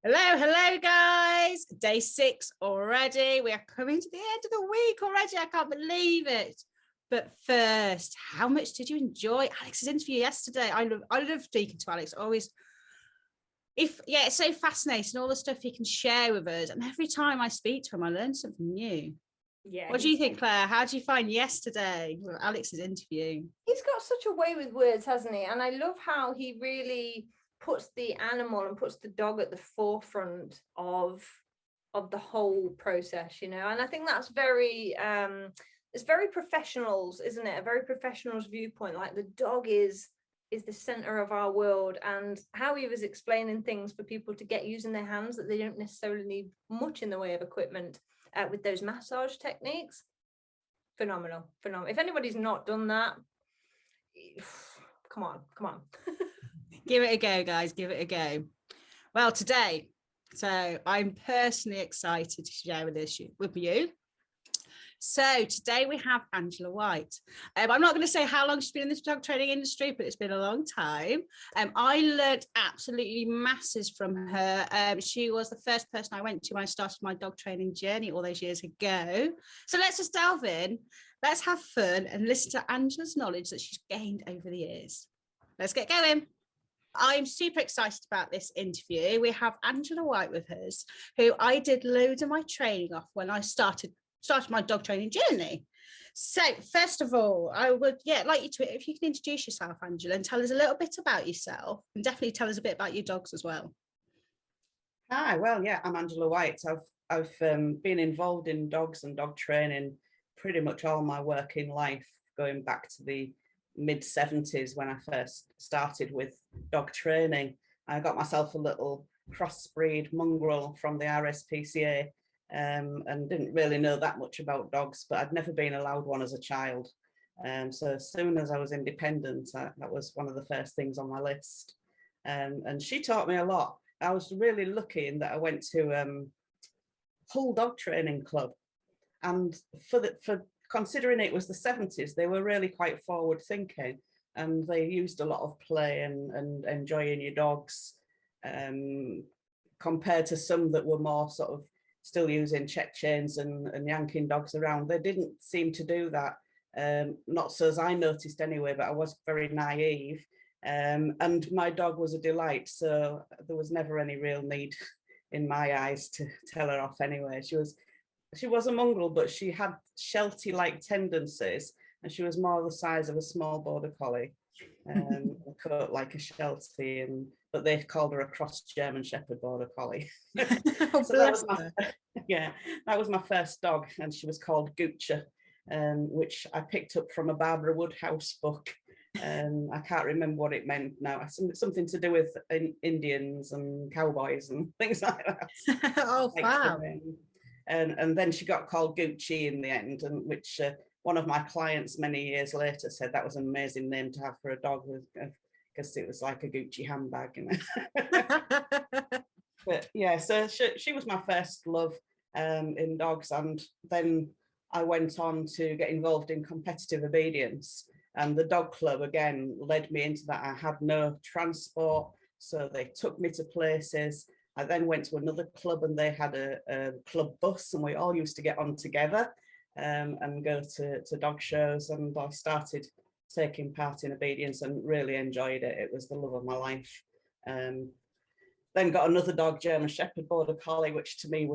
Hello, guys. Day 6 already. We are coming to the end of the week already. I can't believe it. But first, how much did you enjoy Alex's interview yesterday? I love speaking to Alex. Always, it's so fascinating, all the stuff he can share with us. And every time I speak to him, I learn something new. Yeah. What do you think, Claire? How do you find yesterday, Alex's interview? He's got such a way with words, hasn't he? And I love how he really puts the animal and puts the dog at the forefront of the whole process, and I think that's very it's very professionals, isn't it? A very professionals viewpoint. Like, the dog is the center of our world, and how he was explaining things for people to get using their hands, that they don't necessarily need much in the way of equipment with those massage techniques. Phenomenal. If anybody's not done that, come on. Give it a go, guys. Give it a go. Well, today, so I'm personally excited to share this with you. So today we have Angela White. I'm not going to say how long she's been in the dog training industry, but it's been a long time. I learned absolutely masses from her. She was the first person I went to when I started my dog training journey all those years ago. So let's just delve in. Let's have fun and listen to Angela's knowledge that she's gained over the years. Let's get going. I'm super excited about this interview. We have Angela White with us, who I did loads of my training off when I started my dog training journey. So first of all, I would like you to, if you can introduce yourself, Angela, and tell us a little bit about yourself, and definitely tell us a bit about your dogs as well. Hi, well, I'm Angela White. I've been involved in dogs and dog training pretty much all my working life, going back to the mid-70s when I first started with dog training. I got myself a little crossbreed mongrel from the RSPCA, and didn't really know that much about dogs, but I'd never been allowed one as a child. So as soon as I was independent, that was one of the first things on my list. And she taught me a lot. I was really lucky in that I went to Hull Dog Training Club, and for considering it was the 70s, they were really quite forward thinking, and they used a lot of play and enjoying your dogs, compared to some that were more sort of still using check chains and yanking dogs around. They didn't seem to do that, not so as I noticed anyway, but I was very naive, and my dog was a delight, so there was never any real need in my eyes to tell her off anyway. She was a mongrel, but she had Sheltie-like tendencies, and she was more the size of a small border collie, cut like a Sheltie, but they called her a cross German Shepherd border collie. Oh, so that was my first dog, and she was called Goocher, which I picked up from a Barbara Woodhouse book. I can't remember what it meant now. Something to do with Indians and cowboys and things like that. Oh, wow. And then she got called Gucci in the end, and which one of my clients many years later said that was an amazing name to have for a dog, because it was like a Gucci handbag, But yeah, so she was my first love in dogs, and then I went on to get involved in competitive obedience, and the dog club again led me into that. I had no transport, so they took me to places. I then went to another club, and they had a club bus, and we all used to get on together and go to dog shows, and I started taking part in obedience and really enjoyed it. It was the love of my life. Then got another dog, German Shepherd border collie, which to me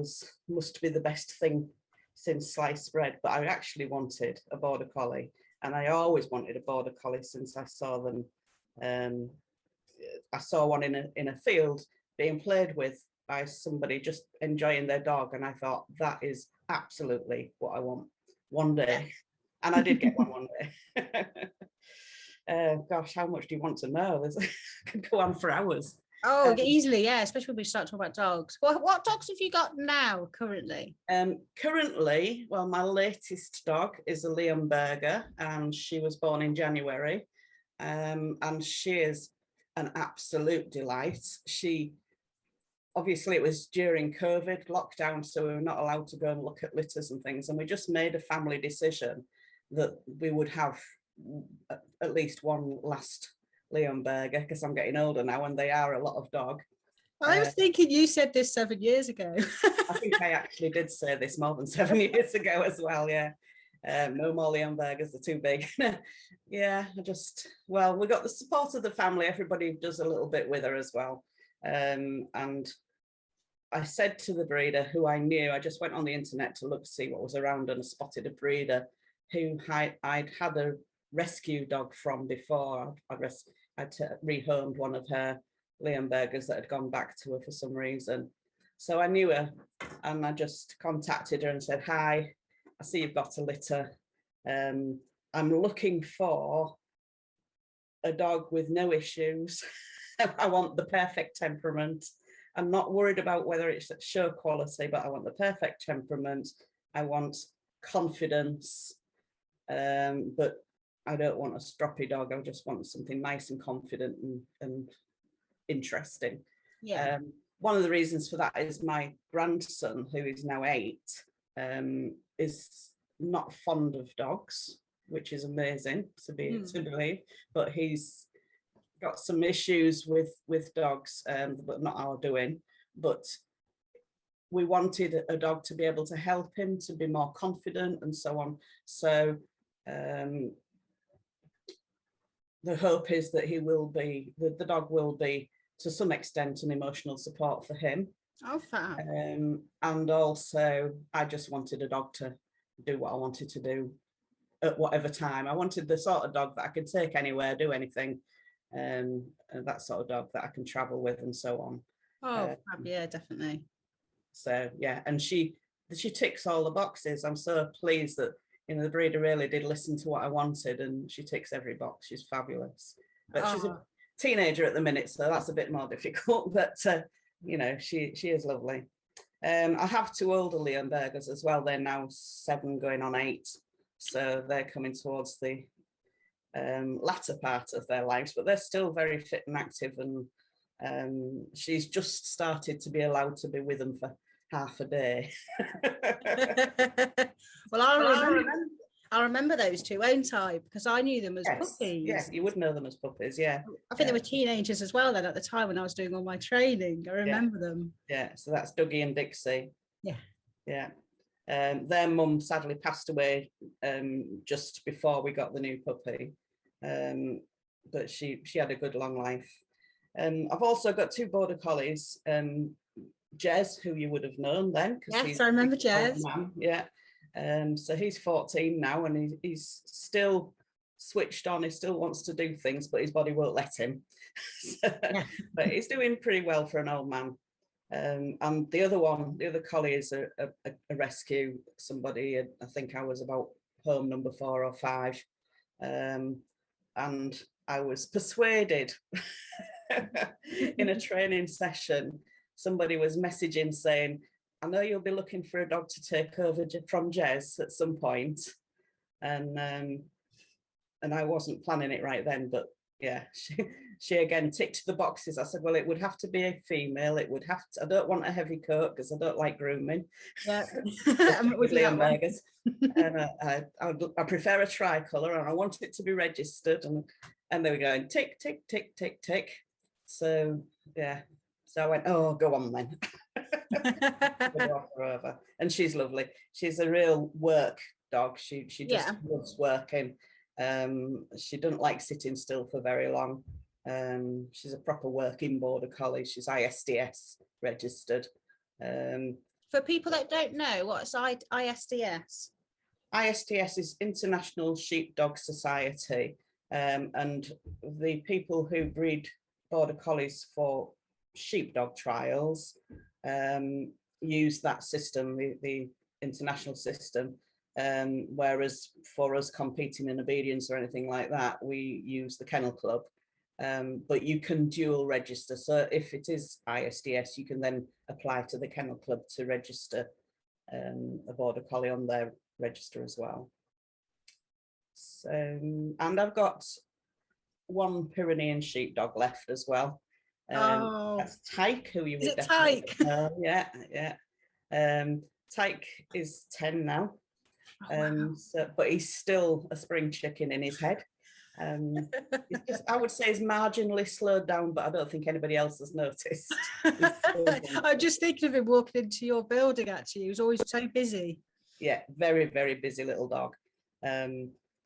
must be the best thing since sliced bread, but I actually wanted a border collie, and I always wanted a border collie since I saw them. I saw one in a field being played with by somebody just enjoying their dog, and I thought, that is absolutely what I want one day. And I did get one day. Gosh, how much do you want to know? I could go on for hours. Oh, easily, yeah, especially when we start talking about dogs. What dogs have you got now, currently? Currently, well, my latest dog is a Leonberger, and she was born in January, and she is an absolute delight. Obviously, it was during COVID lockdown, so we were not allowed to go and look at litters and things, and we just made a family decision that we would have at least one last Leonberger, because I'm getting older now and they are a lot of dog. I was thinking you said this 7 years ago. I think I actually did say this more than 7 years ago as well, yeah. No more Leon burgers, they're too big. Yeah, well, we got the support of the family. Everybody does a little bit with her as well. And I said to the breeder who I knew, I just went on the internet to look to see what was around, and I spotted a breeder who I'd had a rescue dog from before. I'd rehomed one of her Leonbergers that had gone back to her for some reason. So I knew her, and I just contacted her and said, hi, I see you've got a litter. I'm looking for a dog with no issues. I want the perfect temperament. I'm not worried about whether it's show quality, but I want the perfect temperament. I want confidence, but I don't want a stroppy dog. I just want something nice and confident and interesting. Yeah. One of the reasons for that is my grandson, who is now 8, is not fond of dogs, which is amazing to believe, but he's got some issues with dogs, but not our doing. But we wanted a dog to be able to help him to be more confident and so on. So the hope is that the dog will be to some extent an emotional support for him. Oh, fab. And also I just wanted a dog to do what I wanted to do at whatever time. I wanted the sort of dog that I could take anywhere, do anything, and that sort of dog that I can travel with and so on. Oh, fab, yeah, definitely. So yeah, and she ticks all the boxes. I'm so pleased that the breeder really did listen to what I wanted, and she ticks every box. She's fabulous, but she's a teenager at the minute, so that's a bit more difficult, but she is lovely. I have 2 older Leonbergers as well. They're now 7 going on 8, so they're coming towards the latter part of their lives, but they're still very fit and active, and she's just started to be allowed to be with them for half a day. Well, I remember those 2, won't I? Because I knew them as puppies. Yes, you would know them as puppies, yeah. I think they were teenagers as well then at the time when I was doing all my training. I remember them. Yeah, so that's Dougie and Dixie. Yeah. Yeah. Their mum sadly passed away just before we got the new puppy, but she had a good long life. I've also got 2 border collies, Jez, who you would have known then. Yes, I remember Jez. Yeah. So he's 14 now, and he's still switched on. He still wants to do things, but his body won't let him. But he's doing pretty well for an old man. And the other collie is a rescue. Somebody, I think I was about home number 4 or 5, and I was persuaded in a training session. Somebody was messaging saying, I know you'll be looking for a dog to take over from Jez at some point. And I wasn't planning it right then, but yeah, she again ticked the boxes. I said, well, it would have to be a female. It would have to, I don't want a heavy coat because I don't like grooming. Yeah. With Leonbergers. And I prefer a tricolour, and I want it to be registered. And they were going tick, tick, tick, tick, tick. So yeah. So I went, oh, go on then. Over. And she's lovely. She's a real work dog. She just loves working. She doesn't like sitting still for very long. She's a proper working border collie. She's ISDS registered. For people that don't know, what's ISDS? ISDS is International Sheepdog Society, and the people who breed border collies for sheepdog trials use that system, the international system, whereas for us competing in obedience or anything like that, we use the Kennel Club. But you can dual register, so if it is ISDS, you can then apply to the Kennel Club to register a border collie on their register as well. So, and I've got 1 Pyrenean sheepdog left as well. That's Tyke, who you would definitely know. Yeah. Tyke is 10 now, so, but he's still a spring chicken in his head. It's just, I would say it's marginally slowed down, but I don't think anybody else has noticed. I'm just thinking of him walking into your building, actually. He was always so busy. Yeah, very, very busy little dog.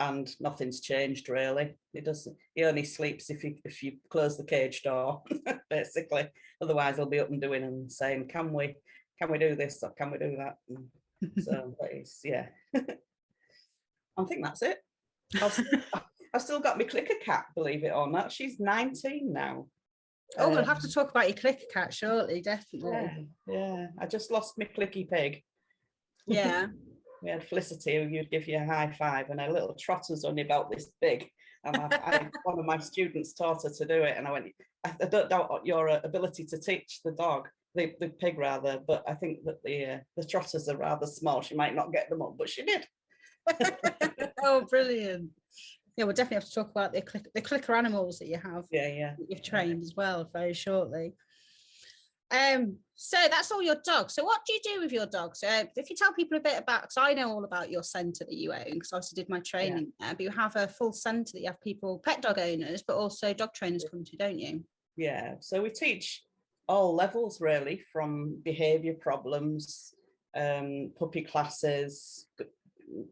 And nothing's changed really. He only sleeps if you close the cage door, basically. Otherwise he'll be up and doing and saying, can we do this or can we do that? So yeah. I think that's it. I've still got my clicker cat, believe it or not. She's 19 now. Oh, we'll have to talk about your clicker cat shortly, definitely. Yeah. I just lost my clicky pig. Yeah. We had Felicity, who you'd give you a high five, and her little trotter's only about this big. And one of my students taught her to do it, and I went, I don't doubt your ability to teach the dog, the pig rather, but I think that the trotters are rather small. She might not get them up, but she did. Oh, brilliant. Yeah, we'll definitely have to talk about the clicker animals that you have. Yeah. That you've trained as well very shortly. So that's all your dogs. So what do you do with your dogs? If you tell people a bit about, because I know all about your centre that you own, because I also did my training there, but you have a full centre that you have people, pet dog owners, but also dog trainers come to, don't you? Yeah, so we teach all levels really, from behaviour problems, puppy classes,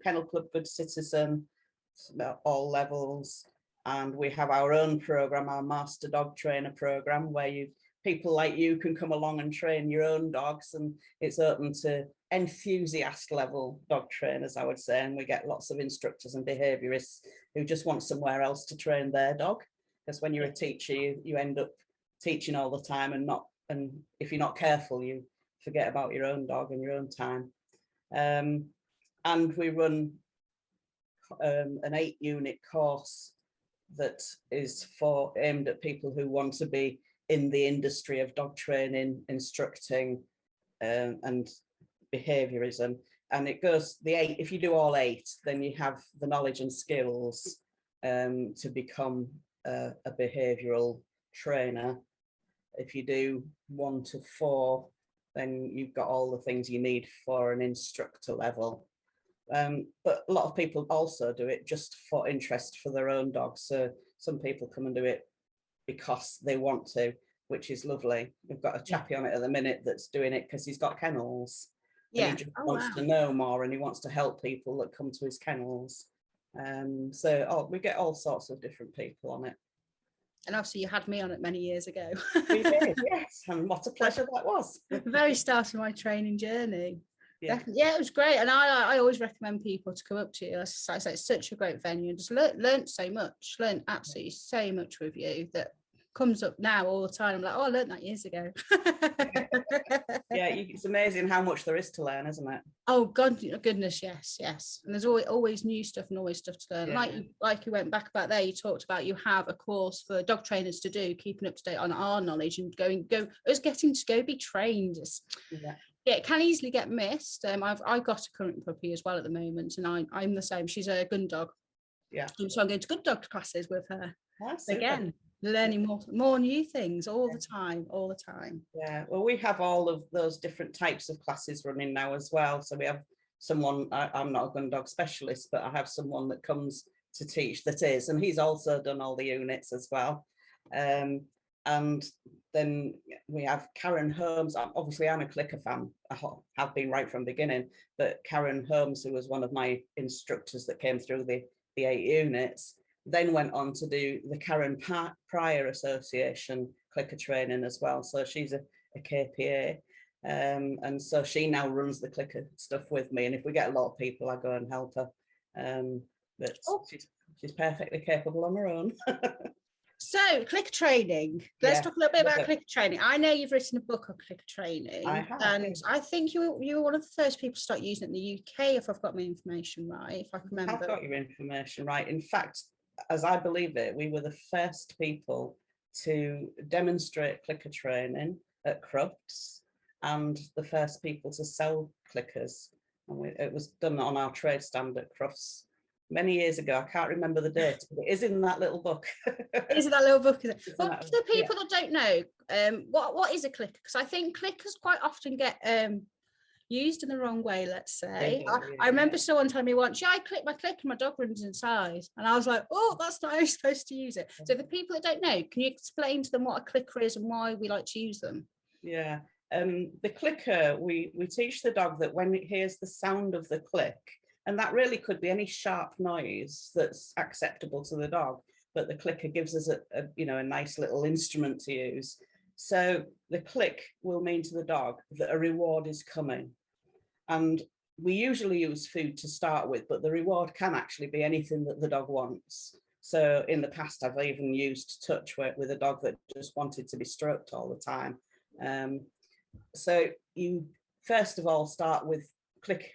kennel club good citizen, all levels. And we have our own program, our master dog trainer program, where people like you can come along and train your own dogs, and it's open to enthusiast level dog trainers, I would say. And we get lots of instructors and behaviourists who just want somewhere else to train their dog, because when you're a teacher, you end up teaching all the time, and if you're not careful, you forget about your own dog and your own time. And we run an 8-unit course that is aimed at people who want to be in the industry of dog training, instructing, and behaviorism. And it goes, if you do all 8, then you have the knowledge and skills to become a behavioral trainer. If you do 1 to 4, then you've got all the things you need for an instructor level. But a lot of people also do it just for interest for their own dogs. So some people come and do it because they want to, which is lovely. We've got a chappie on it at the minute that's doing it because he's got kennels. Yeah. And he just wants to know more, and he wants to help people that come to his kennels. So we get all sorts of different people on it. And obviously you had me on it many years ago. We did, yes. And what a pleasure that was. The very start of my training journey. Yeah, it was great. And I always recommend people to come up to you. It's such a great venue, and just learned so much, learned absolutely so much with you that comes up now all the time. I'm like, oh, I learned that years ago. Yeah, it's amazing how much there is to learn, isn't it? Oh goodness, yes. And there's always new stuff and always stuff to learn. Yeah. Like you went back about there, you talked about you have a course for dog trainers to do, keeping up to date on our knowledge and us getting to go be trained. Yeah, it can easily get missed. I've got a current puppy as well at the moment, and I'm the same. She's a gun dog. Yeah. And so I'm going to good dog classes with her. That's again, learning more new things all the time. Yeah, well, we have all of those different types of classes running now as well. So we have someone, I'm not a gun dog specialist, but I have someone that comes to teach that is, and he's also done all the units as well. And then we have Karen Holmes. Obviously, I'm a clicker fan. I have been right from the beginning. But Karen Holmes, who was one of my instructors that came through the 8 units, then went on to do the Karen Pryor Association clicker training as well. So she's a KPA. And so she now runs the clicker stuff with me. And if we get a lot of people, I go and help her. But she's perfectly capable on her own. So clicker training, let's talk a little bit about clicker training. I know you've written a book on clicker training. I have, and I think you were one of the first people to start using it in the UK, if I've got my information right, if I can remember. I've got your information right. In fact, as I believe it, we were the first people to demonstrate clicker training at Crufts, and the first people to sell clickers. And it was done on our trade stand at Crufts many years ago. I can't remember the date, but it is in that little book. Is it that little book? Is it? Well, for the people that don't know, what is a clicker? Because I think clickers quite often get used in the wrong way, let's say. Yeah, I remember someone telling me once, yeah, I click my clicker, my dog runs inside. And I was like, oh, that's not how you're supposed to use it. So the people that don't know, can you explain to them what a clicker is and why we like to use them? Yeah. The clicker, we teach the dog that when it hears the sound of the click, and that really could be any sharp noise that's acceptable to the dog, but the clicker gives us a nice little instrument to use. So the click will mean to the dog that a reward is coming. And we usually use food to start with, but the reward can actually be anything that the dog wants. So in the past, I've even used touch with a dog that just wanted to be stroked all the time. So you first of all start with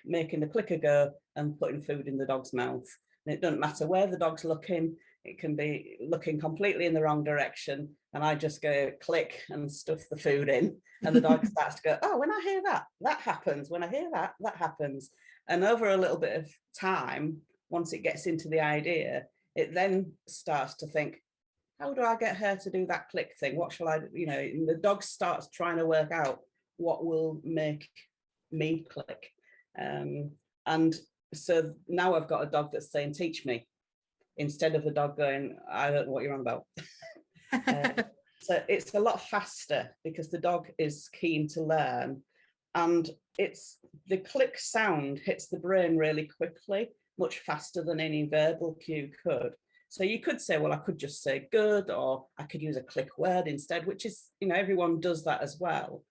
making the clicker go and putting food in the dog's mouth. And it doesn't matter where the dog's looking. It can be looking completely in the wrong direction. And I just go click and stuff the food in. And the dog starts to go, oh, when I hear that, that happens. When I hear that, that happens. And over a little bit of time, once it gets into the idea, it then starts to think, how do I get her to do that click thing? What shall I do? And the dog starts trying to work out what will make me click. And so now I've got a dog that's saying, teach me, instead of the dog going, I don't know what you're on about. So it's a lot faster because the dog is keen to learn, and the click sound hits the brain really quickly, much faster than any verbal cue could. So you could say, well, I could just say good, or I could use a click word instead, which is, everyone does that as well.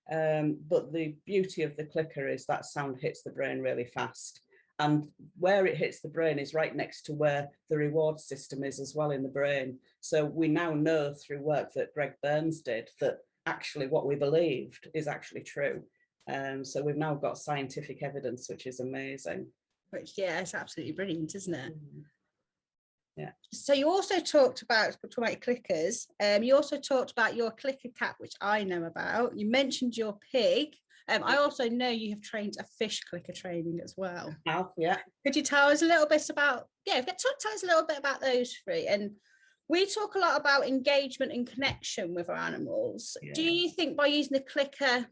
But the beauty of the clicker is that sound hits the brain really fast. And where it hits the brain is right next to where the reward system is as well in the brain. So we now know through work that Greg Burns did that actually what we believed is actually true. So we've now got scientific evidence, which is amazing. Which, yeah, it's absolutely brilliant, isn't it? Yeah. So you also talked about clickers. You also talked about your clicker cat, which I know about. You mentioned your pig. I also know you have trained a fish clicker training as well. Oh, yeah. Could you tell us a little bit about, tell us a little bit about those three? And we talk a lot about engagement and connection with our animals. Yeah. Do you think by using the clicker,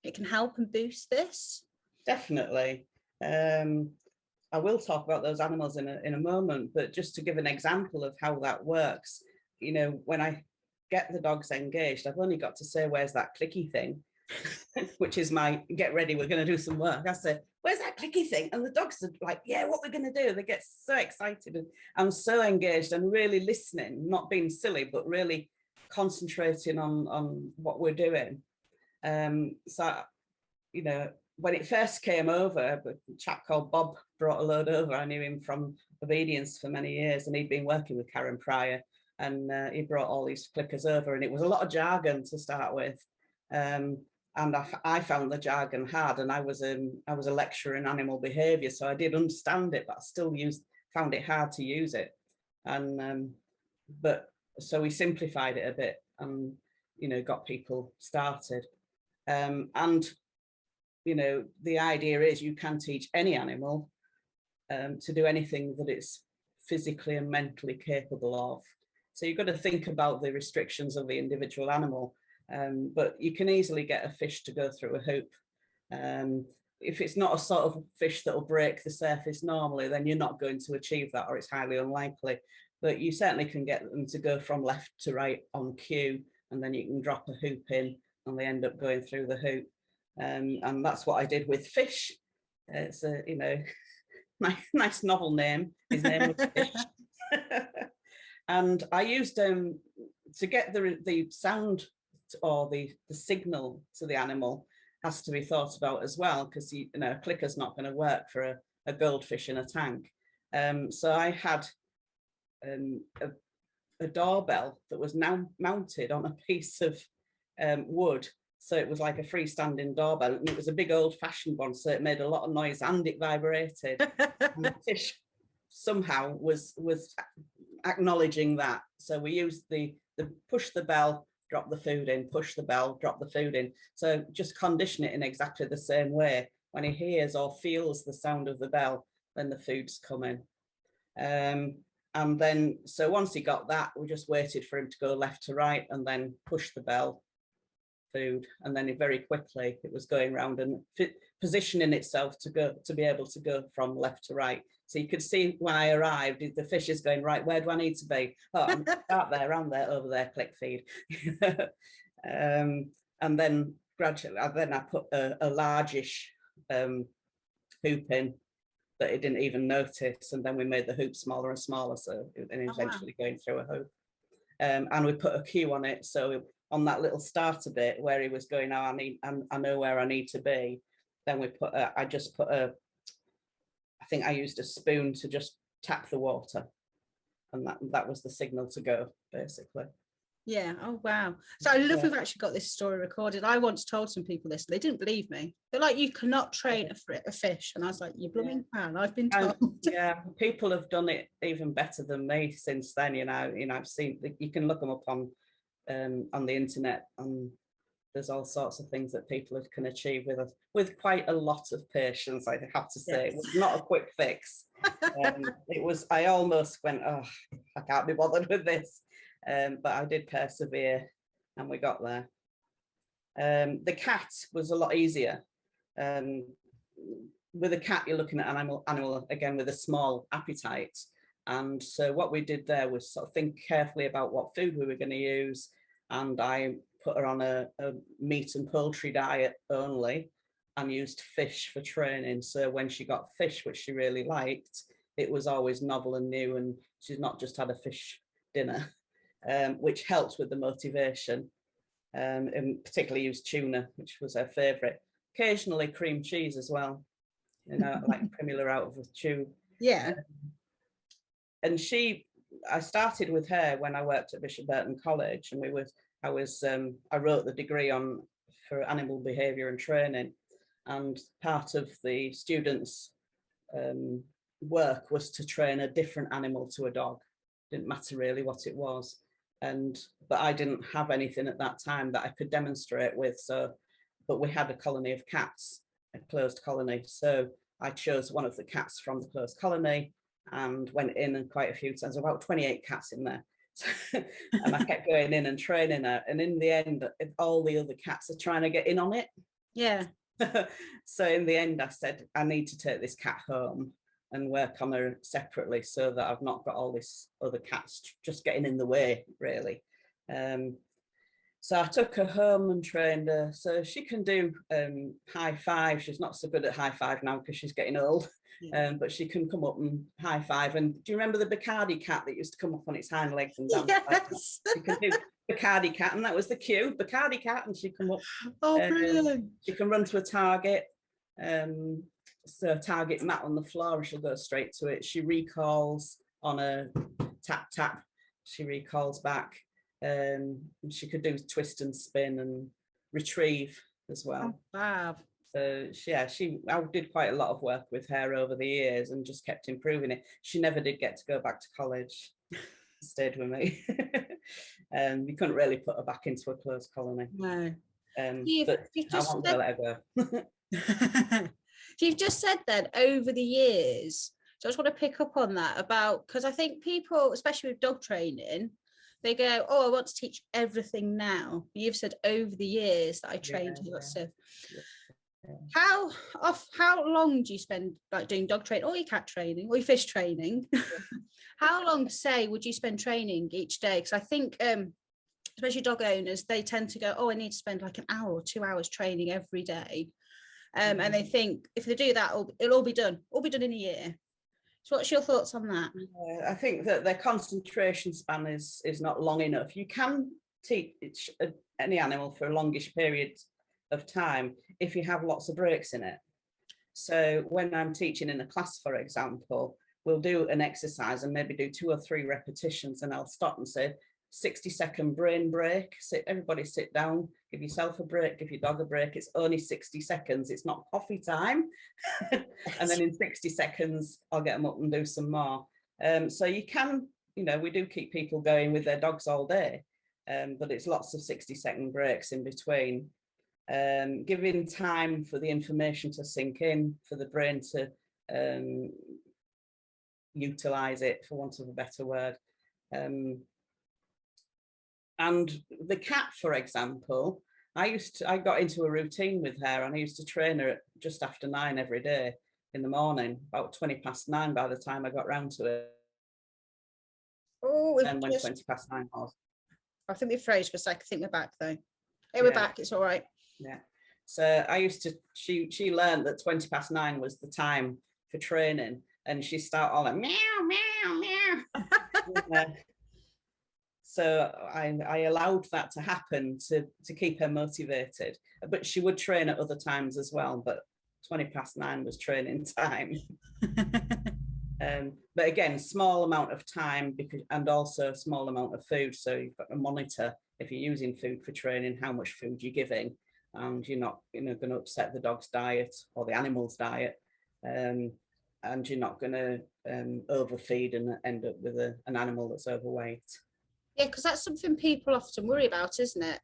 it can help and boost this? Definitely. I will talk about those animals in a moment, but just to give an example of how that works, when I get the dogs engaged, I've only got to say, where's that clicky thing? Which is my get ready, we're going to do some work. I say, where's that clicky thing? And the dogs are like, yeah, what we're going to do. They get so excited, and I'm so engaged and really listening, not being silly, but really concentrating on what we're doing. So, when it first came over, a chap called Bob brought a load over. I knew him from Obedience for many years, and he'd been working with Karen Pryor, and he brought all these clickers over, and it was a lot of jargon to start with. And I found the jargon hard, and I was a lecturer in animal behaviour, so I did understand it, but I still found it hard to use it. And but so we simplified it a bit, and got people started. And the idea is you can teach any animal to do anything that it's physically and mentally capable of. So you've got to think about the restrictions of the individual animal. But you can easily get a fish to go through a hoop. If it's not a sort of fish that will break the surface normally, then you're not going to achieve that, or it's highly unlikely. But you certainly can get them to go from left to right on cue, and then you can drop a hoop in and they end up going through the hoop. And that's what I did with Fish. It's a nice novel name. His name was Fish. And I used to get the sound or the signal to the animal has to be thought about as well, because a clicker's not going to work for a goldfish in a tank. So I had a doorbell that was now mounted on a piece of wood, so it was like a freestanding doorbell, and it was a big old-fashioned one, so it made a lot of noise and it vibrated. And the fish somehow was acknowledging that, so we used the push the bell, drop the food in, push the bell, drop the food in. So just condition it in exactly the same way. When he hears or feels the sound of the bell, then the food's coming. And then, so once he got that, we just waited for him to go left to right and then push the bell, food, and then very quickly it was going around and positioning itself to be able to go from left to right. So you could see when I arrived, the fish is going, right, where do I need to be? Oh, I'm out there, around there, over there, click feed. And then gradually, I put a largish hoop in that it didn't even notice, and then we made the hoop smaller and smaller, so it eventually going through a hoop. And we put a cue on it, so on that little starter bit where he was going, oh, I know where I need to be, then we put I think I used a spoon to just tap the water, and that was the signal to go, basically. Yeah. Oh, wow. So I love we've actually got this story recorded. I once told some people this, they didn't believe me. They're like, you cannot train a fish. And I was like, you blooming can. I've been told. Yeah, people have done it even better than me since then. I've seen, you can look them up on the internet, and there's all sorts of things that people can achieve with quite a lot of patience, I have to say. Yes. It was not a quick fix. I almost went, oh, I can't be bothered with this. But I did persevere, and we got there. The cat was a lot easier. With a cat, you're looking at an animal again with a small appetite. And so what we did there was sort of think carefully about what food we were going to use. And I put her on a meat and poultry diet only, and used fish for training. So when she got fish, which she really liked, it was always novel and new, and she's not just had a fish dinner. Which helped with the motivation, and particularly used tuna, which was her favourite. Occasionally cream cheese as well, like Primula out of the tube. Yeah. And I started with her when I worked at Bishop Burton College, and I wrote the degree for animal behaviour and training, and part of the students' work was to train a different animal to a dog. Didn't matter really what it was. But I didn't have anything at that time that I could demonstrate with. But we had a colony of cats, a closed colony. So I chose one of the cats from the closed colony and went in, and quite a few times, about 28 cats in there. And I kept going in and training her. And in the end, all the other cats are trying to get in on it. Yeah. So in the end, I said, I need to take this cat home and work on her separately, so that I've not got all this other cats just getting in the way, really. So I took her home and trained her. So she can do high five. She's not so good at high five now because she's getting old, but she can come up and high five. And do you remember the Bacardi cat that used to come up on its hind legs and dance? Yes. She can do Bacardi cat, and that was the cue, Bacardi cat, and she'd come up. Oh, brilliant. She can run to a target. So target mat on the floor, and she'll go straight to it. She recalls on a tap tap. She recalls back. She could do twist and spin and retrieve as well. Oh, fab. So I did quite a lot of work with her over the years and just kept improving it. She never did get to go back to college. Stayed with me. You couldn't really put her back into a closed colony. No. But I wasn't going to let her go. You've just said that over the years. So I just want to pick up on that because I think people, especially with dog training, they go, oh, I want to teach everything now. You've said over the years that I trained you lots of. How long do you spend like doing dog training or your cat training or your fish training? How long, say, would you spend training each day? Because I think especially dog owners, they tend to go, oh, I need to spend like an hour or 2 hours training every day. And they think if they do that, it'll all be done in a year. So what's your thoughts on that? I think that their concentration span is not long enough. You can teach any animal for a longish period of time if you have lots of breaks in it. So when I'm teaching in a class, for example, we'll do an exercise and maybe do 2 or 3 repetitions, and I'll stop and say, 60-second brain break. Everybody sit down, give yourself a break, give your dog a break. It's only 60 seconds. It's not coffee time. And then in 60 seconds, I'll get them up and do some more. So you can, we do keep people going with their dogs all day, but it's lots of 60-second breaks in between. Giving time for the information to sink in, for the brain to utilize it, for want of a better word. And the cat, for example, I got into a routine with her, and I used to train her at just after 9 every day in the morning, about 9:20 by the time I got round to it. Oh, we've And when just, 9:20 was. I think we froze for a sec. I think we're back though. Hey, we're Yeah. back. It's all right. Yeah. So I used to, she learned that 9:20 was the time for training, and she started all like meow, meow, meow. So I allowed that to happen to keep her motivated, but she would train at other times as well, but 9:20 was training time. But again, small amount of time, because, and also a small amount of food. So you've got to monitor, if you're using food for training, how much food you're giving, and you're not, going to upset the dog's diet or the animal's diet, and you're not going to overfeed and end up with an animal that's overweight. Yeah, because that's something people often worry about, isn't it?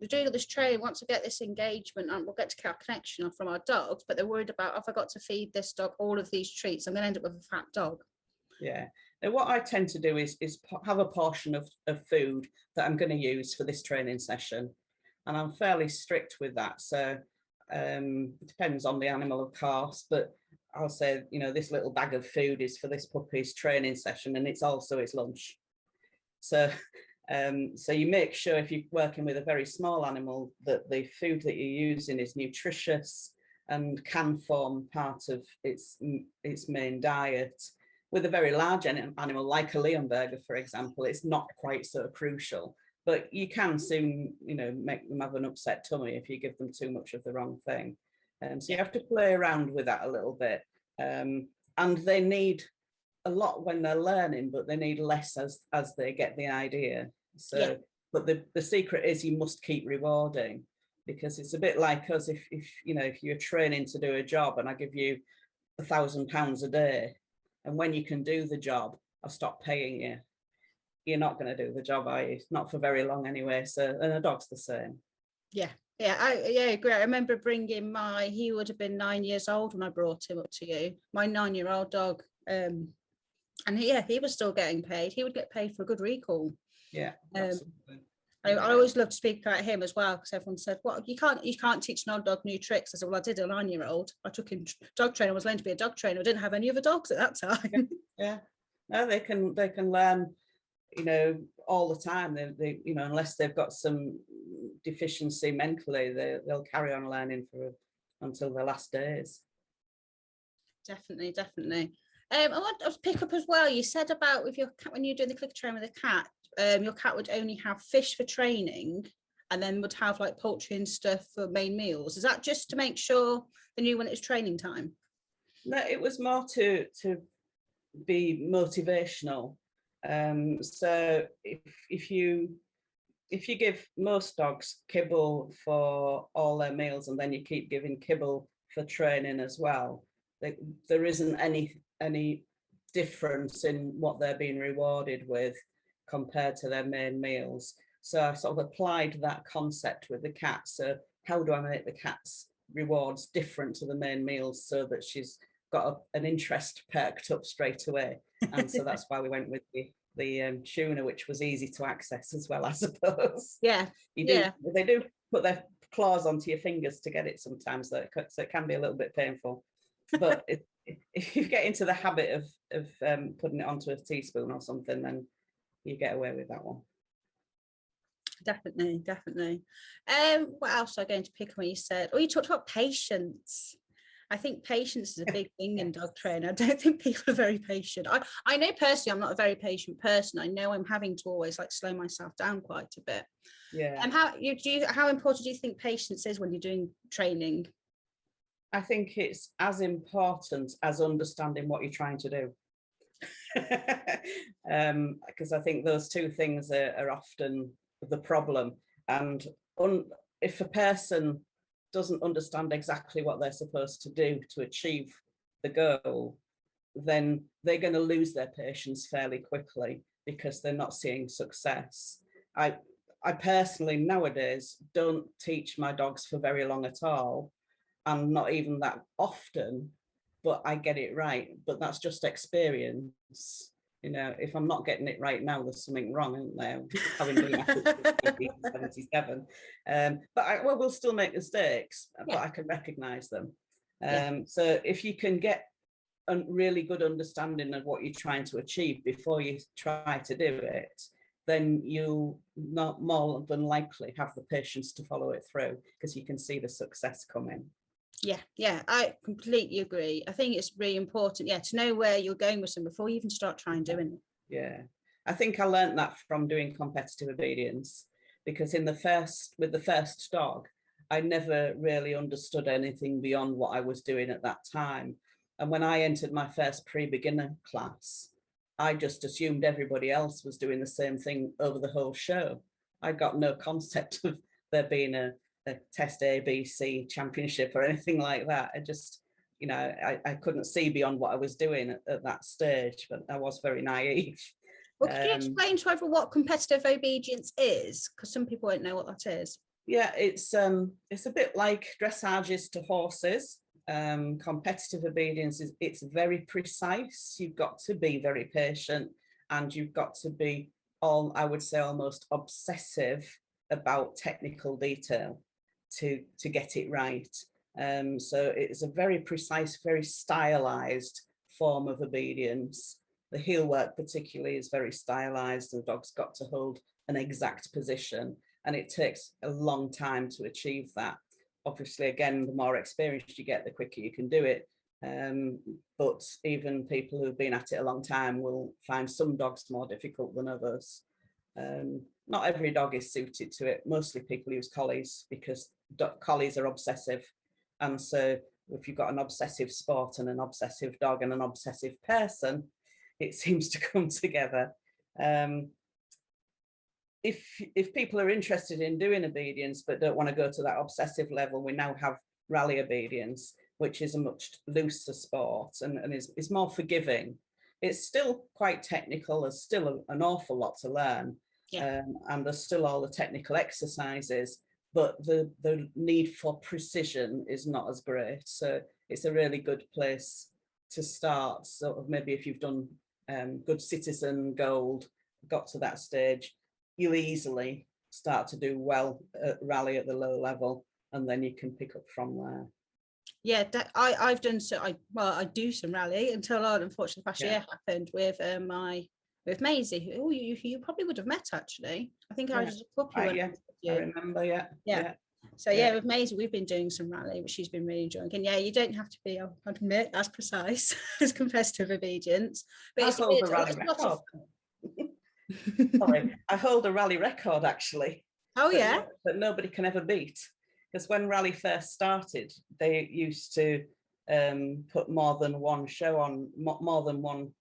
We're doing all this training, want to get this engagement, and we'll get to our connection from our dogs, but they're worried about, if I got to feed this dog all of these treats, I'm going to end up with a fat dog. Yeah. Now, what I tend to do is have a portion of food that I'm going to use for this training session, and I'm fairly strict with that. So it depends on the animal, of course, but I'll say, this little bag of food is for this puppy's training session, and it's also its lunch. So you make sure, if you're working with a very small animal, that the food that you're using is nutritious and can form part of its main diet. With a very large animal like a Leonberger, for example, it's not quite so crucial, but you can soon, make them have an upset tummy if you give them too much of the wrong thing. So you have to play around with that a little bit. And they need a lot when they're learning, but they need less as they get the idea. So, yeah. But the secret is you must keep rewarding, because it's a bit like us. If you're training to do a job and I give you £1,000 a day, and when you can do the job, I stop paying you, you're not going to do the job, are you? Not for very long anyway. So, and a dog's the same. Yeah. Yeah, I agree. I remember bringing he would have been 9 years old when I brought him up to you, my 9-year-old dog. And he was still getting paid. He would get paid for a good recall. Yeah. I always love to speak about him as well, because everyone said, "Well, you can't teach an old dog new tricks." I said, "Well, I did a 9-year-old. I took him dog training. I was learning to be a dog trainer. I didn't have any other dogs at that time." Yeah. No, they can learn, all the time. They unless they've got some deficiency mentally, they'll carry on learning until their last days. Definitely. I want to pick up as well. You said about with your cat, when you're doing the clicker training with a cat, your cat would only have fish for training, and then would have like poultry and stuff for main meals. Is that just to make sure they knew when it was training time? No, it was more to be motivational. So if you give most dogs kibble for all their meals, and then you keep giving kibble for training as well, there isn't any difference in what they're being rewarded with compared to their main meals. So I've sort of applied that concept with the cat. So how do I make the cat's rewards different to the main meals, so that she's got an interest perked up straight away? And so that's why we went with the tuna, which was easy to access as well, I suppose. Yeah. They do put their claws onto your fingers to get it sometimes, so it can be a little bit painful. But if you get into the habit of putting it onto a teaspoon or something, then you get away with that one. Definitely. What else are I going to pick on? When you said, you talked about patience. I think patience is a big thing in dog training. I don't think people are very patient. I know personally I'm not a very patient person. I know I'm having to always slow myself down quite a bit. Yeah. And how important do you think patience is when you're doing training? I think it's as important as understanding what you're trying to do. Because I think those two things are often the problem. And if a person doesn't understand exactly what they're supposed to do to achieve the goal, then they're going to lose their patience fairly quickly, because they're not seeing success. I personally nowadays don't teach my dogs for very long at all, and not even that often, but I get it right. But that's just experience. You know, if I'm not getting it right now, there's something wrong, isn't there? Having been at it since 1977. But we'll still make mistakes, but I can recognise them. So if you can get a really good understanding of what you're trying to achieve before you try to do it, then you'll not more than likely have the patience to follow it through, because you can see the success coming. Yeah, I completely agree. I think it's really important, to know where you're going with something before you even start trying doing it. Yeah, I think I learned that from doing competitive obedience, because with the first dog, I never really understood anything beyond what I was doing at that time. And when I entered my first pre-beginner class, I just assumed everybody else was doing the same thing over the whole show. I got no concept of there being a test ABC championship or anything like that. I just, I couldn't see beyond what I was doing at that stage, but I was very naive. Well, could you explain to everyone what competitive obedience is? Because some people won't know what that is. Yeah, it's a bit like dressages to horses. Competitive obedience it's very precise. You've got to be very patient, and you've got to be I would say almost obsessive about technical detail to get it right. So it's a very precise, very stylized form of obedience. The heel work particularly is very stylized. The dog's got to hold an exact position, and it takes a long time to achieve that. Obviously, again, the more experienced you get, the quicker you can do it. But even people who've been at it a long time will find some dogs more difficult than others. Not every dog is suited to it. Mostly people use collies because collies are obsessive. And so if you've got an obsessive sport and an obsessive dog and an obsessive person, it seems to come together. If people are interested in doing obedience but don't want to go to that obsessive level, we now have rally obedience, which is a much looser sport and is more forgiving. It's still quite technical. There's still an awful lot to learn, and there's still all the technical exercises, but the need for precision is not as great. So it's a really good place to start. Sort of maybe if you've done Good Citizen, Gold, got to that stage, you'll easily start to do well at rally at the low level, and then you can pick up from there. Yeah, I've done I do some rally until unfortunately last year happened with with Maisie, who you probably would have met actually. I think I was a puppy when I remember. Yeah. So with Maisie, we've been doing some rally, which she's been really enjoying. And you don't have to be, I'll admit, as precise as competitive obedience. But I hold a rally record. Sorry, I hold a rally record actually. Oh, that nobody can ever beat. Because when rally first started, they used to put more than one show on, more than one.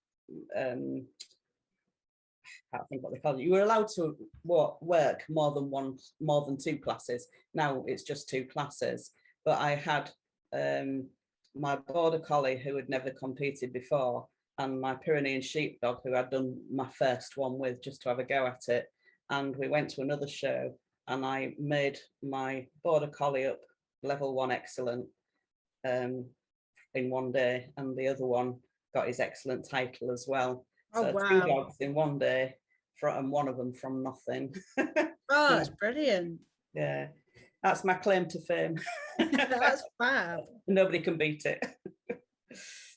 I can't think what they call it. You were allowed to work more than two classes. Now it's just two classes. But I had my border collie who had never competed before, and my Pyrenean sheepdog who I'd done my first one with just to have a go at it. And we went to another show, and I made my border collie up level 1 excellent in one day, and the other one got his excellent title as well. So wow. 2 dogs in one day, and one of them from nothing. Oh, that's brilliant. Yeah, that's my claim to fame. That's fab. Nobody can beat it.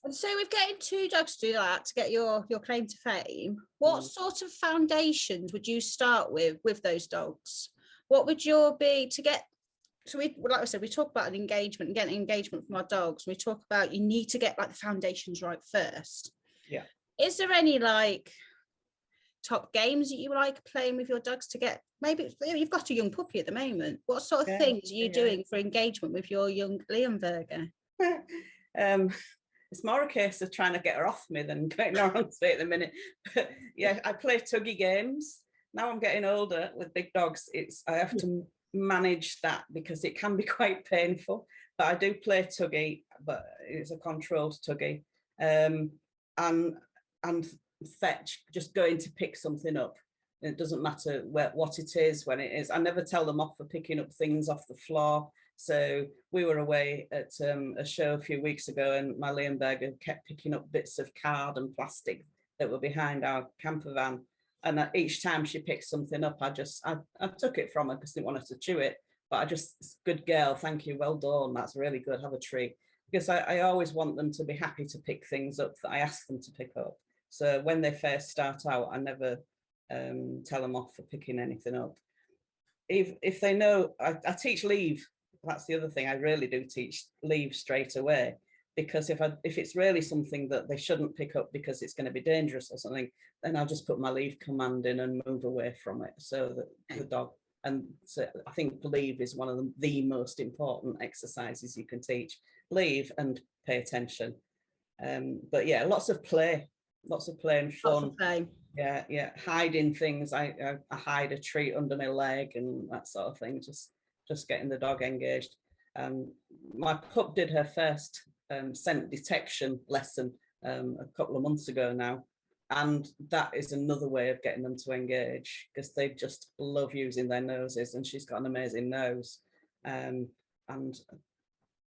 And so with getting 2 dogs to do that, to get your claim to fame, what sort of foundations would you start with those dogs? What would your be to get? So we, like I said, we talk about an engagement and getting engagement from our dogs. We talk about you need to get like the foundations right first. Yeah. Is there any like top games that you like playing with your dogs to get? Maybe you've got a young puppy at the moment. What sort of things are you doing for engagement with your young Leonberger? It's more a case of trying to get her off me than getting her onto it at the minute. But yeah, I play tuggy games. Now I'm getting older with big dogs. I have to manage that because it can be quite painful. But I do play tuggy, but it's a controlled tuggy. And fetch, just going to pick something up. It doesn't matter what it is, when it is. I never tell them off for picking up things off the floor. So we were away at a show a few weeks ago, and my Leonberger kept picking up bits of card and plastic that were behind our camper van. And each time she picked something up, I took it from her because I didn't want her to chew it. But I just, good girl, thank you, well done, that's really good, have a treat. Because I always want them to be happy to pick things up that I ask them to pick up. So when they first start out, I never tell them off for picking anything up. If they know, I teach leave. That's the other thing, I really do teach leave straight away. Because if it's really something that they shouldn't pick up because it's going to be dangerous or something, then I'll just put my leave command in and move away from it so that the dog, and so I think leave is one of the most important exercises you can teach. Leave and pay attention. But yeah, lots of play and fun. Lots of play. Yeah, hiding things. I hide a treat under my leg and that sort of thing, just getting the dog engaged. My pup did her first scent detection lesson a couple of months ago now, and that is another way of getting them to engage, because they just love using their noses, and she's got an amazing nose, and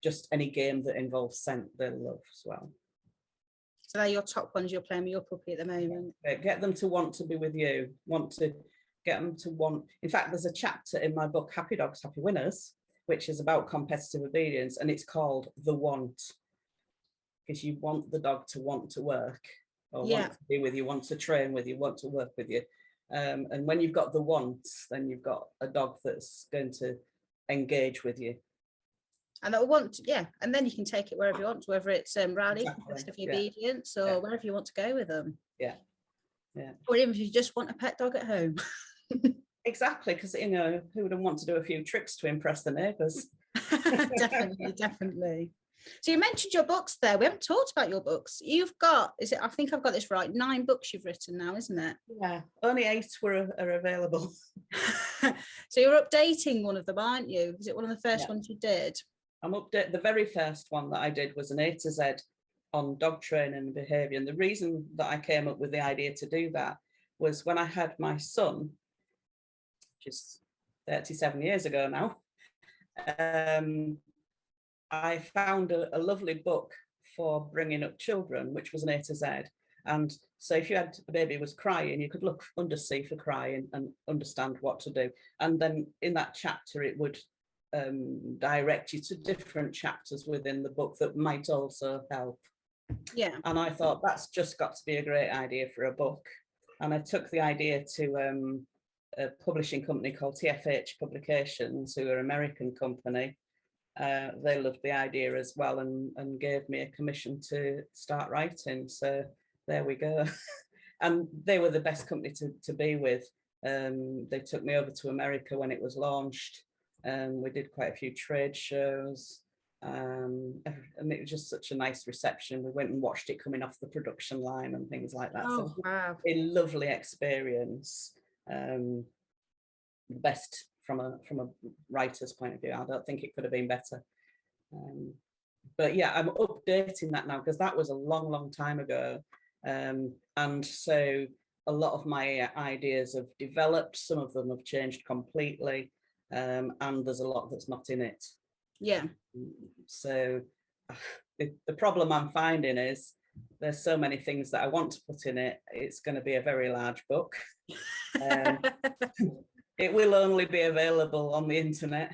just any game that involves scent they love as well. So they're your top ones you're playing with your puppy at the moment. Get them to want to be with you, get them to want. In fact, there's a chapter in my book, Happy Dogs, Happy Winners, which is about competitive obedience, and it's called The Want, because you want the dog to want to work, or want to be with you, want to train with you, want to work with you. And when you've got the want, then you've got a dog that's going to engage with you. And they'll want to, and then you can take it wherever you want, whether it's rally, competitive obedience, or wherever you want to go with them. Yeah. Or even if you just want a pet dog at home. Exactly, because who wouldn't want to do a few tricks to impress the neighbours? Definitely. So you mentioned your books there. We haven't talked about your books. You've got, I think I've got this right, 9 books you've written now, isn't it? Yeah, only 8 are available. So you're updating one of them, aren't you? Was it one of the first ones you did? I'm updating. The very first one that I did was an A to Z on dog training and behaviour. And the reason that I came up with the idea to do that was when I had my son, which is 37 years ago now, I found a lovely book for bringing up children, which was an A to Z. And so if you had a baby who was crying, you could look under C for crying and understand what to do. And then in that chapter, it would direct you to different chapters within the book that might also help. Yeah. And I thought that's just got to be a great idea for a book. And I took the idea to a publishing company called TFH Publications, who are an American company. They loved the idea as well, and gave me a commission to start writing. So there we go. And they were the best company to be with. They took me over to America when it was launched. We did quite a few trade shows, and it was just such a nice reception. We went and watched it coming off the production line and things like that. Oh, wow. A lovely experience. The best from a writer's point of view. I don't think it could have been better. But yeah, I'm updating that now because that was a long time ago. And so a lot of my ideas have developed. Some of them have changed completely. And there's a lot that's not in it. Yeah. So the problem I'm finding is there's so many things that I want to put in it. It's going to be a very large book. It will only be available on the internet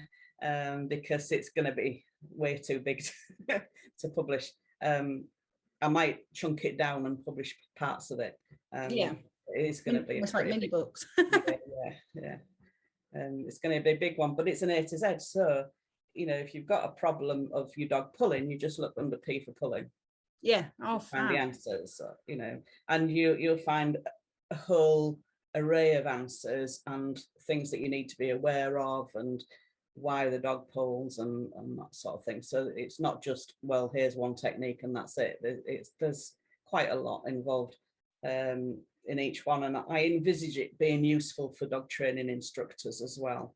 because it's going to be way too big to publish. I might chunk it down and publish parts of it. It's going to be it's like mini books. yeah. It's going to be a big one, but it's an A to Z. So, if you've got a problem of your dog pulling, you just look under P for pulling. Yeah. Oh, find the answers. So, and you'll find a whole array of answers and things that you need to be aware of, and why the dog pulls and that sort of thing. So it's not just, well, here's one technique and that's it. There's quite a lot involved in each one, and I envisage it being useful for dog training instructors as well.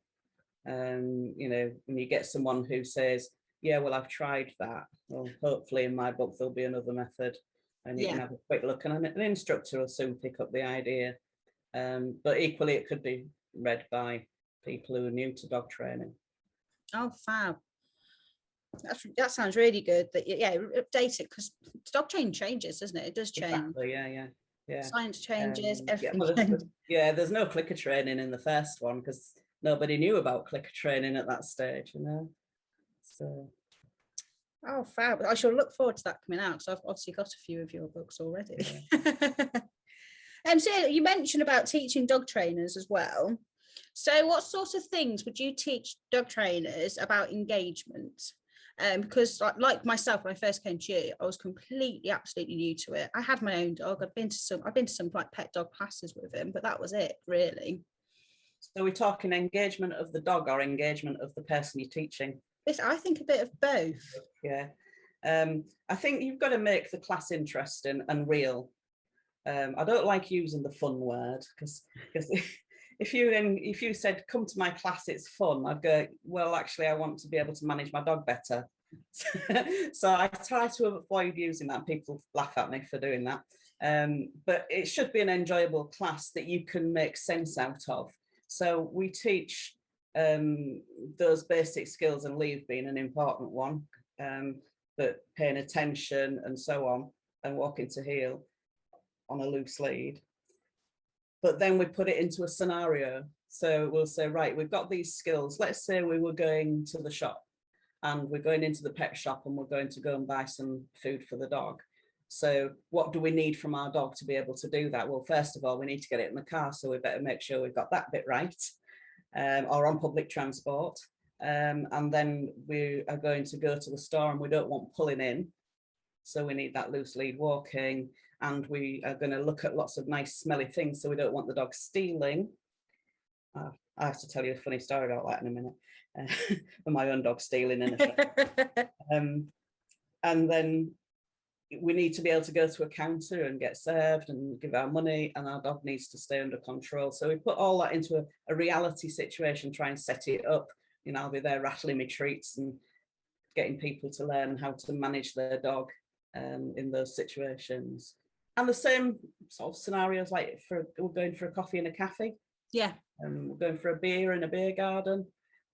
When you get someone who says, yeah, well, I've tried that, well, hopefully in my book there'll be another method, and you can have a quick look, and an instructor will soon pick up the idea. But equally it could be read by people who are new to dog training. Oh, fab. That sounds really good. That update it, because dog training changes, doesn't it? It does change. Exactly, yeah. Yeah. Science changes, Yeah, everything well, changes. there's no clicker training in the first one because nobody knew about clicker training at that stage, you know. So Oh, fab. I shall look forward to that coming out, because I've obviously got a few of your books already. yeah. So you mentioned about teaching dog trainers as well. So what sort of things would you teach dog trainers about engagement? Because like myself, when I first came to you, I was completely, absolutely new to it. I had my own dog. I've been to some like pet dog classes with him, but that was it, really. So we're talking engagement of the dog or engagement of the person you're teaching? I think a bit of both. Yeah. I think you've got to make the class interesting and real. I don't like using the fun word because if you said come to my class, it's fun, I'd go, well, actually I want to be able to manage my dog better. So I try to avoid using that. People laugh at me for doing that, but it should be an enjoyable class that you can make sense out of. So we teach those basic skills, and leave being an important one, but paying attention and so on, and walking to heel on a loose lead. But then we put it into a scenario. So we'll say, right, we've got these skills. Let's say we were going to the shop and we're going into the pet shop and we're going to go and buy some food for the dog. So what do we need from our dog to be able to do that? Well, first of all, we need to get it in the car. So we better make sure we've got that bit right, or on public transport. And then we are going to go to the store and we don't want pulling in. So we need that loose lead walking, and we are going to look at lots of nice smelly things. So we don't want the dog stealing. I have to tell you a funny story about that in a minute. With my own dog stealing in a shop. And then we need to be able to go to a counter and get served and give our money, and our dog needs to stay under control. So we put all that into a reality situation, try and set it up. You know, I'll be there rattling my treats and getting people to learn how to manage their dog in those situations. And the same sort of scenarios, like we're going for a coffee in a cafe. Yeah. We're going for a beer in a beer garden.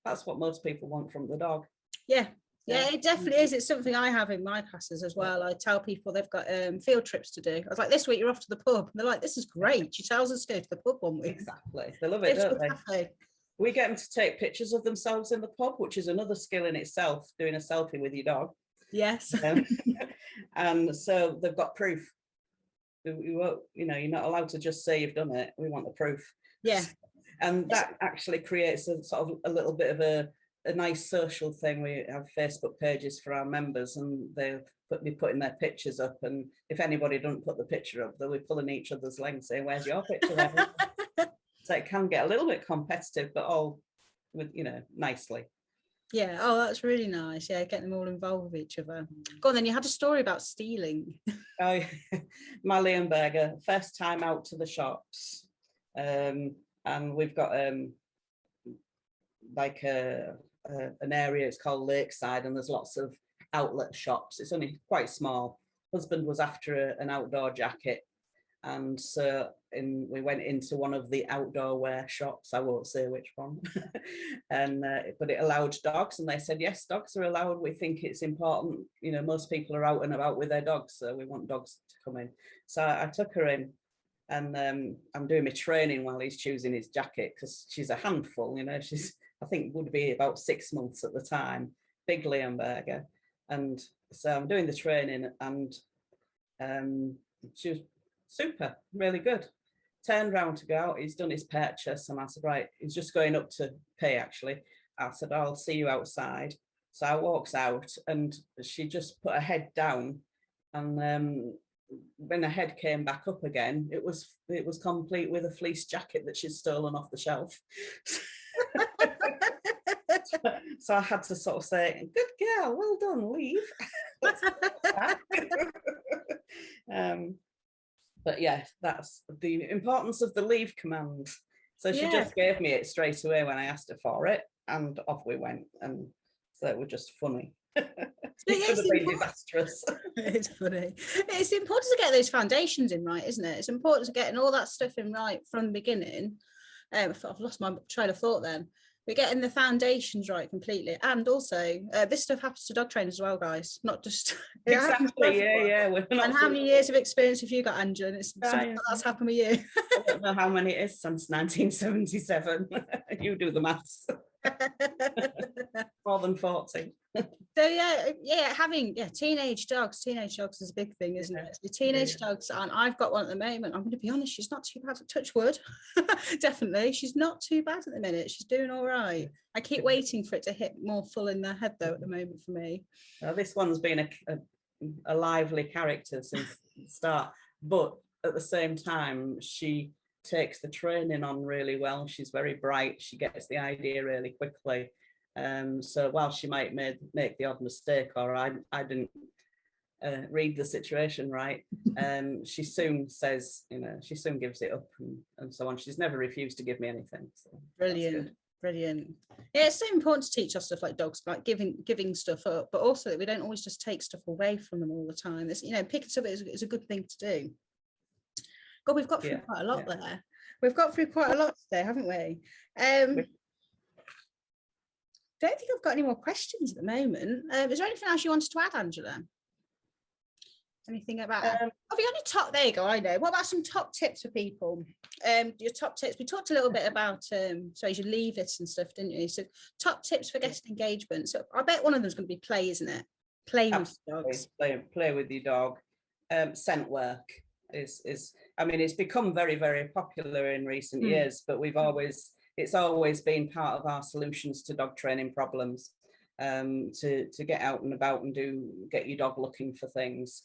That's what most people want from the dog. Yeah. Yeah, it definitely is. It's something I have in my classes as well. I tell people they've got field trips to do. I was like, this week you're off to the pub. And they're like, this is great. She tells us to go to the pub one week. Exactly. They love it, don't they? We get them to take pictures of themselves in the pub, which is another skill in itself, doing a selfie with your dog. Yes. And so they've got proof. We won't, you know, you're not allowed to just say you've done it. We want the proof. Yeah. And that actually creates a sort of a little bit of a nice social thing. We have Facebook pages for our members, and they'll be putting their pictures up. And if anybody doesn't put the picture up, they'll be pulling each other's legs saying, where's your picture? So it can get a little bit competitive, but all with, you know, nicely. Yeah. Oh, that's really nice. Yeah, getting them all involved with each other. Go on, then. You had a story about stealing. Oh, my Leonberger, first time out to the shops, and we've got like an area, it's called Lakeside, and there's lots of outlet shops. It's only quite small. Husband was after an outdoor jacket, and so we went into one of the outdoor wear shops. I won't say which one. And but it allowed dogs, and they said, yes, dogs are allowed. We think it's important, you know, most people are out and about with their dogs, so we want dogs to come in. So I took her in, and I'm doing my training while he's choosing his jacket, because she's a handful, you know. She's, I think, would be about 6 months at the time, big Leonberger. And so I'm doing the training, and she was super, really good. Turned round to go out, he's done his purchase, and I said, right, he's just going up to pay actually. I said, I'll see you outside. So I walks out, and she just put her head down, and when her head came back up again, it was complete with a fleece jacket that she'd stolen off the shelf. So I had to sort of say, good girl, well done, leave. But yeah, that's the importance of the leave command. So she just gave me it straight away when I asked her for it, and off we went. And so it was just funny. It could have been disastrous. It's funny. It's important to get those foundations in right, isn't it? It's important to getting all that stuff in right from the beginning. I've lost my train of thought then. we're getting the foundations right completely. And also, this stuff happens to dog trainers as well, guys, not just exactly. Yeah. We're not and how many years of experience have you got, Angela? And it's something Yeah. that's happened with you. I don't know how many it is since 1977. You do the maths. More than 40. So having teenage dogs is a big thing, isn't it? The teenage dogs, and I've got one at the moment. I'm going to be honest, she's not too bad at touch wood. Definitely, she's not too bad at the minute. She's doing all right. I keep waiting for it to hit more full in the head though at the moment for me. Now, this one's been a lively character since the start, but at the same time she takes the training on really well. She's very bright, she gets the idea really quickly. So while she might make the odd mistake, or I didn't read the situation right, she soon says, she soon gives it up and so on. She's never refused to give me anything. So brilliant. Yeah, it's so important to teach us stuff like dogs, like giving stuff up, but also that we don't always just take stuff away from them all the time. It's, picking stuff is a good thing to do. God, we've got through quite a lot there. We've got through quite a lot today, haven't we? Don't think I've got any more questions at the moment. Is there anything else you wanted to add, Angela? Anything about have you got any top, there you go, I know. What about some top tips for people? Your top tips, we talked a little bit about so you should leave it and stuff, didn't you? So top tips for guest engagement. So I bet one of them is going to be play, isn't it? Play with dogs. Play with your dog. Scent work is I mean, it's become very, very popular in recent years, but it's always been part of our solutions to dog training problems, to get out and about and get your dog looking for things,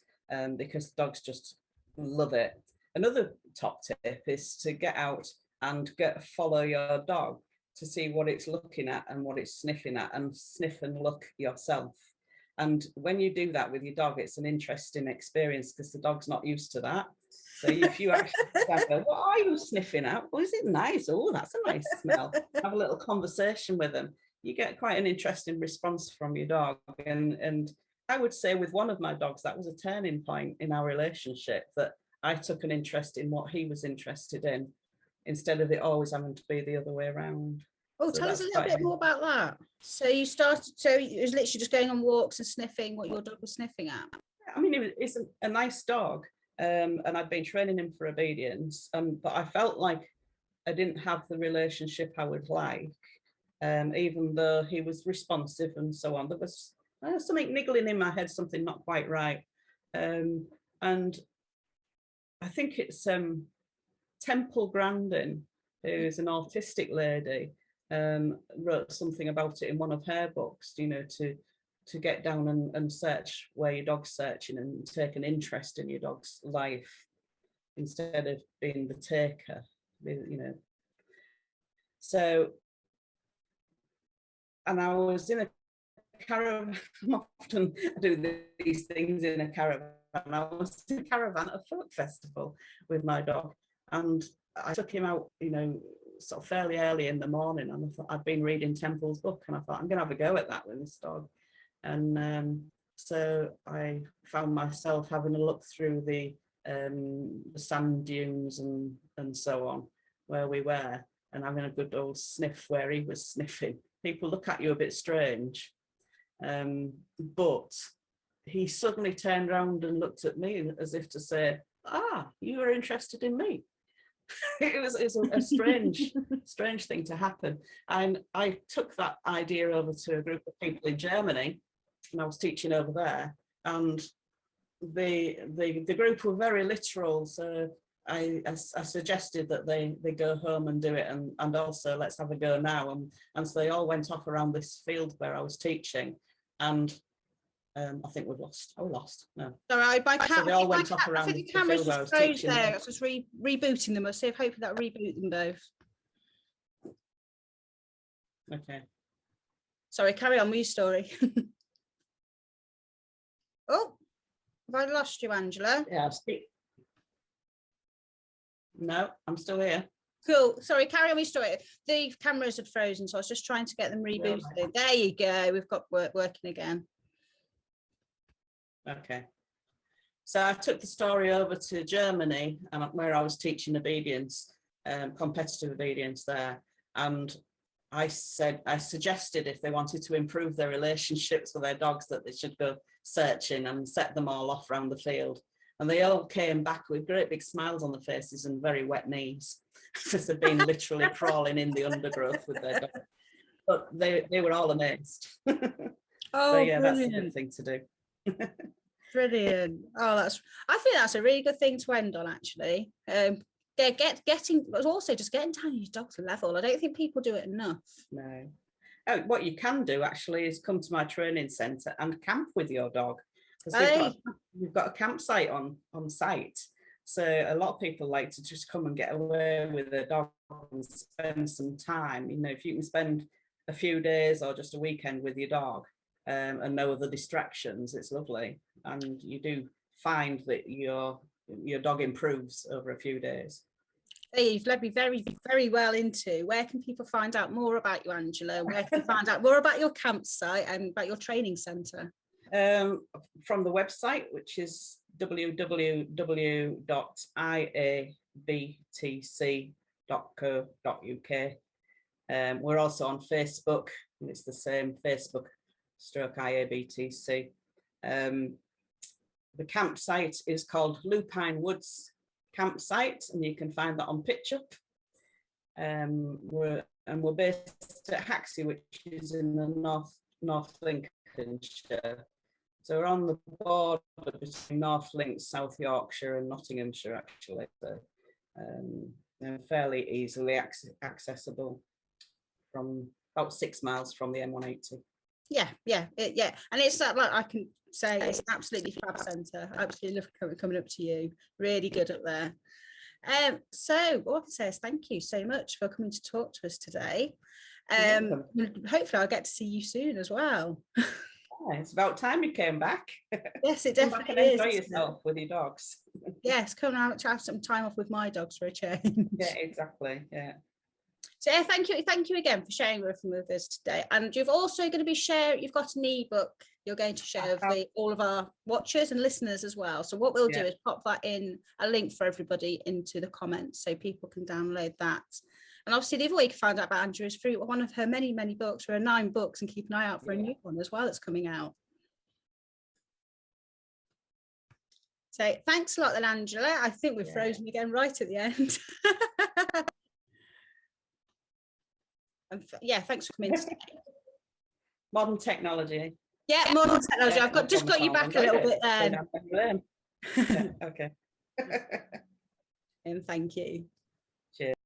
because dogs just love it. Another top tip is to get out and follow your dog to see what it's looking at and what it's sniffing at, and sniff and look yourself. And when you do that with your dog, it's an interesting experience because the dog's not used to that. So if you actually go, what are you sniffing at? Oh, is it nice? Oh, that's a nice smell. Have a little conversation with them. You get quite an interesting response from your dog. And I would say with one of my dogs, that was a turning point in our relationship, that I took an interest in what he was interested in, instead of it always having to be the other way around. Oh, so tell us a little bit more about that. So you started, so it was literally just going on walks and sniffing what your dog was sniffing at? I mean, it's a nice dog. And I'd been training him for obedience, but I felt like I didn't have the relationship I would like, even though he was responsive and so on. There was something niggling in my head, something not quite right. And I think it's Temple Grandin, who's an autistic lady, wrote something about it in one of her books, to get down and search where your dog's searching and take an interest in your dog's life instead of being the taker, So, and I was in a caravan. Often I do these things in a caravan. I was in a caravan at a folk festival with my dog, and I took him out, sort of fairly early in the morning, and I thought, I'd been reading Temple's book, and I thought, I'm going to have a go at that with this dog. And so I found myself having a look through the sand dunes and so on where we were, and having a good old sniff where he was sniffing. People look at you a bit strange, but he suddenly turned around and looked at me as if to say, you were interested in me. It was a strange thing to happen. And I took that idea over to a group of people in Germany, and I was teaching over there, and the group were very literal. So I suggested that they go home and do it, and also let's have a go now. And so they all went off around this field where I was teaching, and I think we've lost. Oh, we lost. No. Sorry, so they all went off around I think the the camera's field where I was just froze teaching. there. I was just rebooting them. I'll see if hopefully that'll reboot them both. Okay. Sorry, carry on with your story. Oh, have I lost you, Angela? Yeah, no, I'm still here. Cool. Sorry, carry on with your story. The cameras had frozen, so I was just trying to get them rebooted. Yeah. There you go. We've got working again. Okay. So I took the story over to Germany, and where I was teaching obedience, competitive obedience there, and I suggested if they wanted to improve their relationships with their dogs that they should go searching and set them all off around the field. And they all came back with great big smiles on their faces and very wet knees because they've been literally crawling in the undergrowth with their dog. But they were all amazed. Oh, so yeah, brilliant. that's a good thing to do. Brilliant. Oh, I think that's a really good thing to end on, actually. But also just getting down your dog's level. I don't think people do it enough. No. Oh, what you can do actually is come to my training centre and camp with your dog, because we've got a campsite on site. So a lot of people like to just come and get away with their dog and spend some time. You know, if you can spend a few days or just a weekend with your dog and no other distractions, it's lovely. And you do find that your dog improves over a few days. You've led me very, very well into where can people find out more about you, Angela? Where can you find out more about your campsite and about your training centre? From the website, which is www.iabtc.co.uk. We're also on Facebook, and it's the same, Facebook/IABTC. The campsite is called Lupine Woods Campsite, and you can find that on PitchUp. We're based at Haxey, which is in the North Lincolnshire. So we're on the border between North Lincs, South Yorkshire and Nottinghamshire, actually. So fairly easily accessible from about 6 miles from the M180. Yeah. And it's like I can say it's absolutely fab centre. Absolutely love coming up to you. Really good up there. So all I can say is thank you so much for coming to talk to us today. Hopefully I'll get to see you soon as well. Yeah, it's about time you came back. Yes, it definitely is. Enjoy yourself with your dogs. Yes, come out to have some time off with my dogs for a change. Yeah, exactly. Yeah. So yeah, thank you again for sharing everything with us today. And you've also going to be you've got an ebook you're going to share with all of our watchers and listeners as well. So what we'll do is pop that in, a link for everybody into the comments so people can download that. And obviously the other way you can find out about Andrew is through one of her many books. There are 9 books, and keep an eye out for a new one as well that's coming out. So thanks a lot then, Angela. I think we've frozen again right at the end. And thanks for coming today. Modern technology. Yeah, modern technology. I've just got you back a little bit there. Okay. And thank you. Cheers.